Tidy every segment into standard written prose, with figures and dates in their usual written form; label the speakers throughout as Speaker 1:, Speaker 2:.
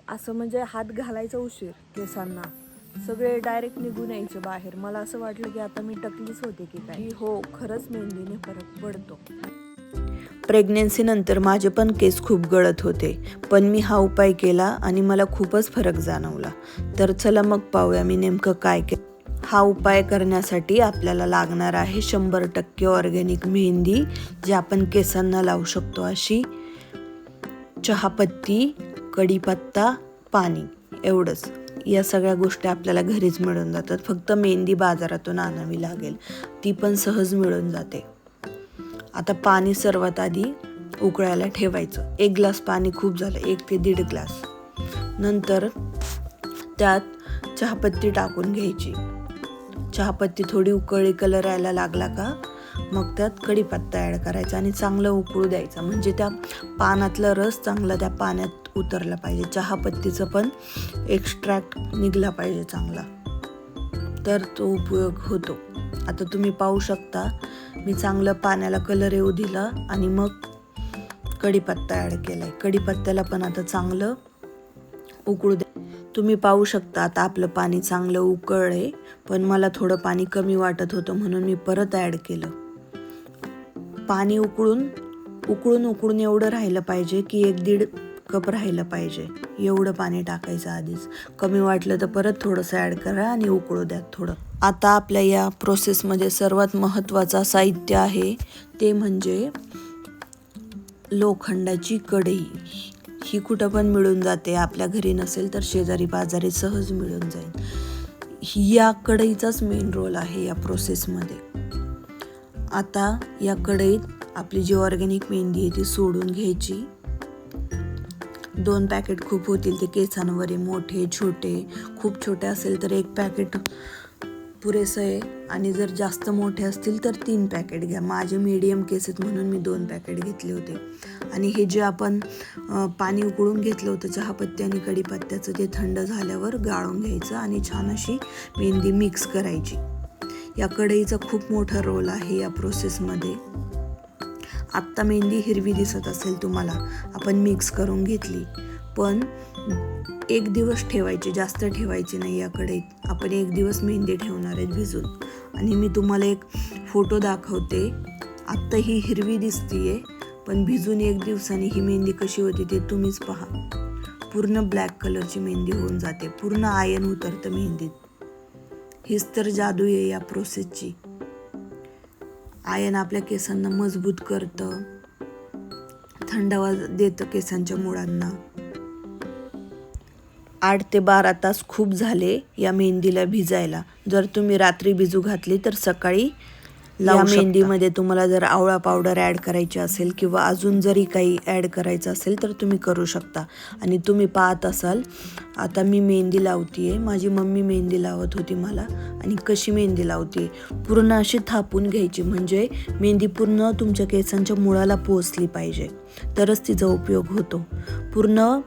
Speaker 1: असं म्हणजे हात घालायचा उशीर केसांना, सगळे डायरेक्ट निघून यायचे बाहेर. मला असं वाटलं की आता मी टकलीच होते की काय. हो, खरंच मेहंदीने फरक पडतो.
Speaker 2: प्रेग्नेन्सीनंतर माझे पण केस खूप गळत होते, पण मी हा उपाय केला आणि मला खूपच फरक जाणवला. तर चला मग पाहूया मी नेमकं काय केलं. हा उपाय करण्यासाठी आपल्याला लागणार आहे 100% ऑर्गॅनिक मेहंदी, जी आपण केसांना लावू शकतो अशी. चहापत्ती, कढीपत्ता, पाणी, एवढंच. या सगळ्या गोष्टी आपल्याला घरीच मिळून जातात. फक्त मेहंदी बाजारातून आणावी लागेल, ती पण सहज मिळून जाते. आता पाणी सर्वात आधी उकळायला ठेवायचं. 1 ग्लास पाणी खूप झालं, 1 ते 1.5 ग्लास. नंतर त्यात चहापत्ती टाकून घ्यायची. चहापत्ती थोडी उकळी कलर यायला लागला का मग त्यात कढीपत्ता ॲड करायचा आणि चांगलं उकळू द्यायचा. म्हणजे त्या पानातला रस चांगला त्या पाण्यात उतरला पाहिजे. चहापत्तीचं पण एक्स्ट्रॅक्ट निघला पाहिजे चांगला, तर तो उपयोग होतो. आता तुम्ही पाहू शकता मी चांगलं पाण्याला कलर येऊ दिला आणि मग कढीपत्ता ॲड केलाय. कढीपत्त्याला पण आता चांगलं उकळू द्या. तुम्ही पाहू शकता आता आपलं पाणी चांगलं उकळलंय, पण मला थोडं पाणी कमी वाटत होतं म्हणून मी परत ॲड केलं. पाणी उकळून एवढं राहिलं पाहिजे की 1-1.5 कप राहिलं पाहिजे. एवढं पाणी टाकायचं आधीच. कमी वाटलं तर परत थोडंसं ॲड करा आणि उकळू द्या थोडं. आता आपल्या या प्रोसेसमध्ये सर्वात महत्त्वाचं साहित्य आहे ते म्हणजे लोखंडाची कढई. ही कुठं पण मिळून जाते. आपल्या घरी नसेल तर शेजारी पाजारी सहज मिळून जाईल. या कढईचाच मेन रोल आहे या प्रोसेसमध्ये. आता या कढईत आपली जी ऑर्गॅनिक मेहंदी आहे ती सोडून घ्यायची. 2 पॅकेट खूप होतील. ते केसांवर मोठे छोटे, खूप छोटे असेल तर 1 पॅकेट पुरेसं आहे आणि जर जास्त मोठे असतील तर 3 पॅकेट घ्या. माझे मीडियम केस आहेत म्हणून मी 2 पॅकेट घेतले होते. आणि हे जे आपण पाणी उकळून घेतलं होतं चहापत्ती आणि कढीपत्त्याचं, ते थंड झाल्यावर गाळून घ्यायचं आणि छान अशी मेहंदी मिक्स करायची. या कढईचा खूप मोठा रोल आहे या प्रोसेसमध्ये. आत्ता मेहंदी हिरवी दिसत असेल तुम्हाला, आपण मिक्स करून घेतली, पण 1 दिवस ठेवायची, जास्त ठेवायची नाही या कढईत. आपण 1 दिवस मेहंदी ठेवणार आहेत भिजून. आणि मी तुम्हाला एक फोटो दाखवते. आत्ता ही हिरवी दिसतीये, पण भिजून 1 दिवसाने ही मेहंदी कशी होती ते तुम्हीच पहा. पूर्ण ब्लॅक कलरची मेहंदी होऊन जाते. पूर्ण आयन उतरतं मेहंदीत. हीच तर जादू आहे या प्रोसेसची. आयन आपल्या केसांना मजबूत करतं, थंडावा देतं केसांच्या मुळांना. 8 ते 12 तास खूप झाले या मेहंदीला भिजायला. जर तुम्ही रात्री भिजू घातली तर सकाळी या मेहंदीमध्ये तुम्हाला जर आवळा पावडर ॲड करायची असेल किंवा अजून जरी काही ॲड करायचं असेल तर तुम्ही करू शकता. आणि तुम्ही पाहत असाल आता मी मेहंदी लावतीये. माझी मम्मी मेहंदी लावत होती मला. आणि कशी मेहंदी लावते, पूर्ण अशी थापून घ्यायची, म्हणजे मेहंदी पूर्ण तुमच्या केसांच्या मुळाला पोचली पाहिजे, तरच तिचा उपयोग होतो. पूर्ण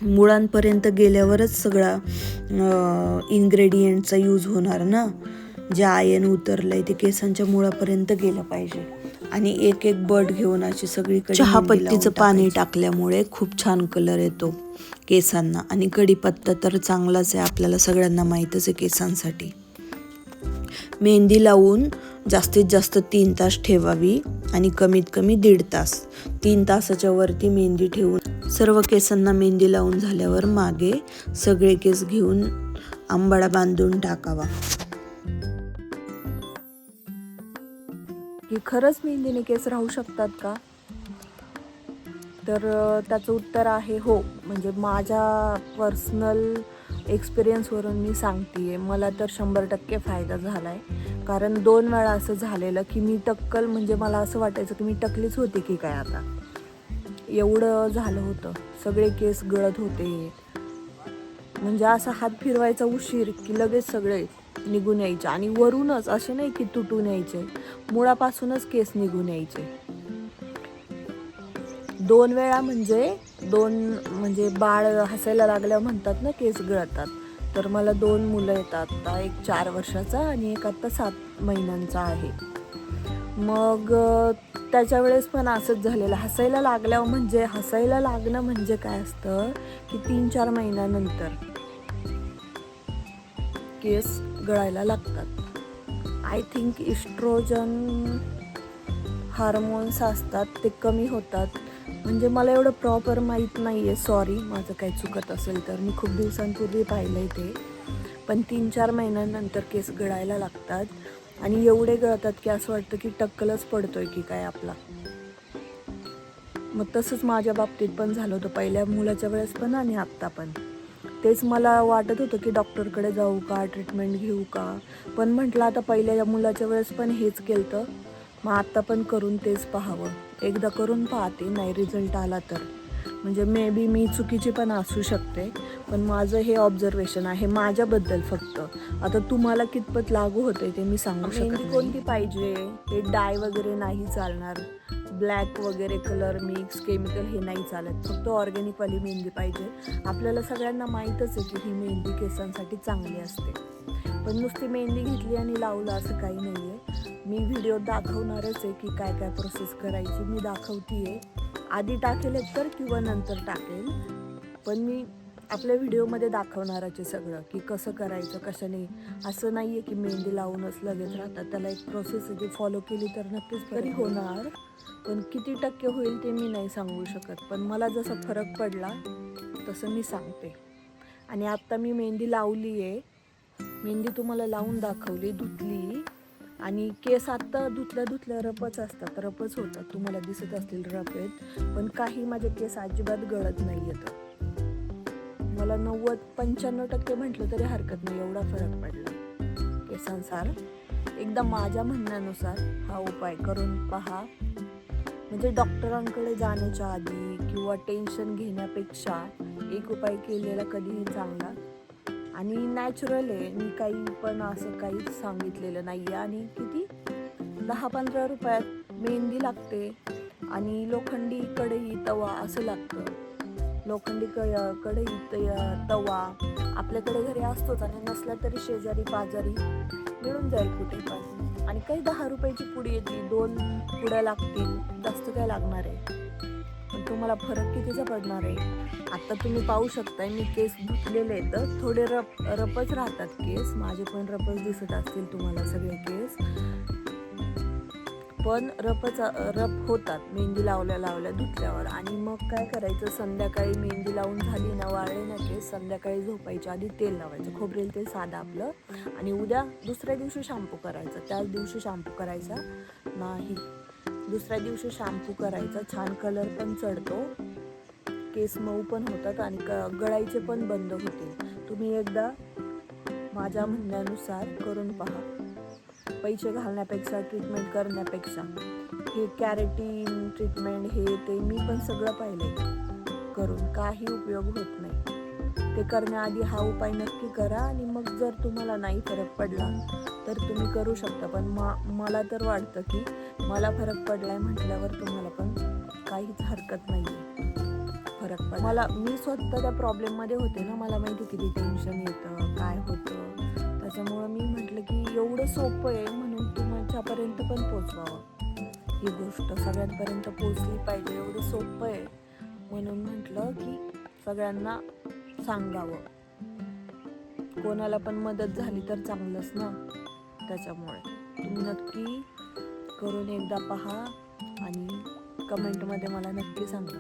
Speaker 2: मुळांपर्यंत गेल्यावरच सगळा इन्ग्रेडियंटचा यूज होणार ना. जे आयन उतरलंय ते केसांच्या मुळापर्यंत गेलं पाहिजे. आणि 1-1 बट घेऊन अशी सगळीकडे चहापत्तीचं पाणी टाकल्यामुळे खूप छान कलर येतो केसांना. आणि कढीपत्ता तर चांगलाच आहे, आपल्याला सगळ्यांना माहीतच आहे केसांसाठी. मेहंदी लावून जास्तीत जास्त 3 तास ठेवावी आणि कमीत कमी 1.5 तास. 3 तासाच्या वरती मेहंदी ठेवून सर्व केसांना मेहंदी लावून झाल्यावर मागे सगळे केस घेऊन आंबाडा बांधून टाकावा.
Speaker 1: की खरंच मेहंदीने केस राहू शकतात का? तर त्याचं उत्तर आहे हो. म्हणजे माझ्या पर्सनल एक्सपिरियन्सवरून मी सांगते, मला तर 100% फायदा झाला आहे. कारण 2 वेळा असं झालेलं की मी टक्कल, म्हणजे मला असं वाटायचं की मी टकलीच होते की काय आता, एवढं झालं होतं. सगळे केस गळत होते. म्हणजे असा हात फिरवायचा उशीर की लगेच सगळे निघून यायचे. आणि वरूनच असे नाही की तुटून यायचे, मुळापासूनच केस निघून यायचे. 2 वेळा म्हणजे बाळ हसायला लागल्यावर म्हणतात ना केस गळतात. तर मला 2 मुलं येतात. आता एक 4 वर्षाचा आणि एक आता 7 महिन्यांचा आहे. मग त्याच्या वेळेस पण असंच झालेलं. हसायला लागणं म्हणजे काय असतं की 3-4 महिन्यानंतर केस गळायला लागतात. आय थिंक इस्ट्रोजन हार्मोन्स असतात ते कमी होतात. म्हणजे मला एवढं प्रॉपर माहीत नाही आहे, सॉरी माझं काही चुकत असेल तर. मी खूप दिवसांपूर्वी पाहिलं आहे ते. पण 3-4 महिन्यानंतर केस गळायला लागतात आणि एवढे गळतात की असं वाटतं की टक्कलच पडतोय की काय आपला. मग तसंच माझ्या बाबतीत पण झालं होतं, पहिल्या मुलाच्या वेळेस पण आणि आत्ता पण. तेच मला वाटत होतं की डॉक्टरकडे जाऊ का, ट्रीटमेंट घेऊ का. पण म्हटलं आता पहिल्या मुलाच्या वेळेस पण हेच केलं, मग आत्ता पण करून तेच पाहावं. एकदा करून पाहते, नाही रिझल्ट आला तर. म्हणजे मे बी मी चुकीची पण असू शकते, पण माझं हे ऑब्झर्वेशन आहे माझ्याबद्दल फक्त. आता तुम्हाला कितपत लागू होतंय ते मी सांगू शकत नाही. मेहंदी कोणती पाहिजे, हे डाय वगैरे नाही चालणार, ब्लॅक वगैरे कलर मिक्स केमिकल हे नाही चालत, फक्त ऑर्गॅनिकवाली मेहंदी पाहिजे. आपल्याला सगळ्यांना माहीतच आहे की ही मेहंदी केसांसाठी चांगली असते. पण नुसती मेहंदी घेतली आणि लावलं असं काही नाही आहे. मी व्हिडिओ दाखवणारच आहे की काय काय प्रोसेस करायची, मी दाखवते आहे. आधी टाकेल तर किंवा नंतर टाकेल, पण मी आपल्या व्हिडिओमध्ये दाखवणारच आहे सगळं की कसं करायचं कसं नाही. असं नाही आहे की मेहंदी लावूनच लगेच राहतात, त्याला एक प्रोसेस आहे ती फॉलो केली तर नक्कीच तरी होणार. पण किती टक्के होईल ते मी नाही सांगू शकत, पण मला जसा फरक पडला तसं मी सांगते. आणि आत्ता मी मेहंदी लावली आहे, मेहंदी तुम्हाला लावून दाखवली, धुतली. आणि केस आत्ता धुतल्या रपच असतात, रपच होतात, तुम्हाला दिसत असतील रप आहेत. पण काही माझे केस अजिबात गळत नाही आहेत. मला 90-95% म्हटलं तरी हरकत नाही, एवढा फरक पडला केसांसार. एकदा माझ्या म्हणण्यानुसार हा उपाय करून पहा. म्हणजे डॉक्टरांकडे जाण्याच्या आधी किंवा टेन्शन घेण्यापेक्षा एक उपाय केलेला कधीही चांगला. आणि नॅचरल आहे, मी काही पण असं काहीच सांगितलेलं नाही आहे. आणि किती 10-15 रुपयात मेहंदी लागते आणि लोखंडी कढई तवा असं लागतं. लोखंडी कढई तवा आपल्याकडे घरी असतोच, आणि नसला तरी शेजारी पाजारी मिळून जाईल कुठे पण. आणि काही 10 रुपयाची पुडी येते, 2 पुड्या लागतील, जास्त काय लागणार आहे. पण तुम्हाला फरक कितीचा पडणार आहे. आता तुम्ही पाहू शकताय मी केस धुतलेले तर थोडे रपच राहतात केस, माझे पण रपच दिसत असतील तुम्हाला सगळे केस. पण रप होतात मेहंदी लावल्या धुतल्यावर. आणि मग काय करायचं, संध्याकाळी मेहंदी लावून झाली ना, वाळले ना केस, संध्याकाळी झोपायच्या आधी तेल लावायचं, खोबरेल तेल साधं आपलं. आणि दुसऱ्या दिवशी शॅम्पू करायचा. त्याच दिवशी शॅम्पू करायचा नाही, दुसऱ्या दिवशी शॅम्पू करायचा. छान कलर पण चढतो, केस मऊ पण होतात आणि गळायचे पण बंद होतील. तुम्ही एकदा माझ्या म्हणण्यानुसार करून पहा. पैसे घालण्यापेक्षा, ट्रीटमेंट करण्यापेक्षा, हे कॅरेटीन ट्रीटमेंट हे ते मी पण सगळं पाहिलंय करून, काही उपयोग होत नाही. ते करण्याआधी हा उपाय नक्की करा. आणि मग जर तुम्हाला नाही फरक पडला तर तुम्ही करू शकता. पण मला तर वाटतं की मला फरक पडलाय म्हटल्यावर तुम्हाला पण काहीच हरकत नाही आहे फरक पडला. मी स्वतः त्या प्रॉब्लेममध्ये होते ना, मला माहिती किती टेन्शन येतं, काय होतं. त्याच्यामुळं मी म्हटलं की एवढं सोपं आहे म्हणून तुमच्यापर्यंत पण पोचवावं. ही गोष्ट सगळ्यांपर्यंत पोचली पाहिजे, एवढं सोपं आहे म्हणून म्हटलं की सगळ्यांना सांगावं. कोणाला पण मदत झाली तर चांगलंच ना. त्याच्यामुळे तुम्ही नक्की करून एकदा पहा आणि कमेंटमध्ये मला नक्की सांगा.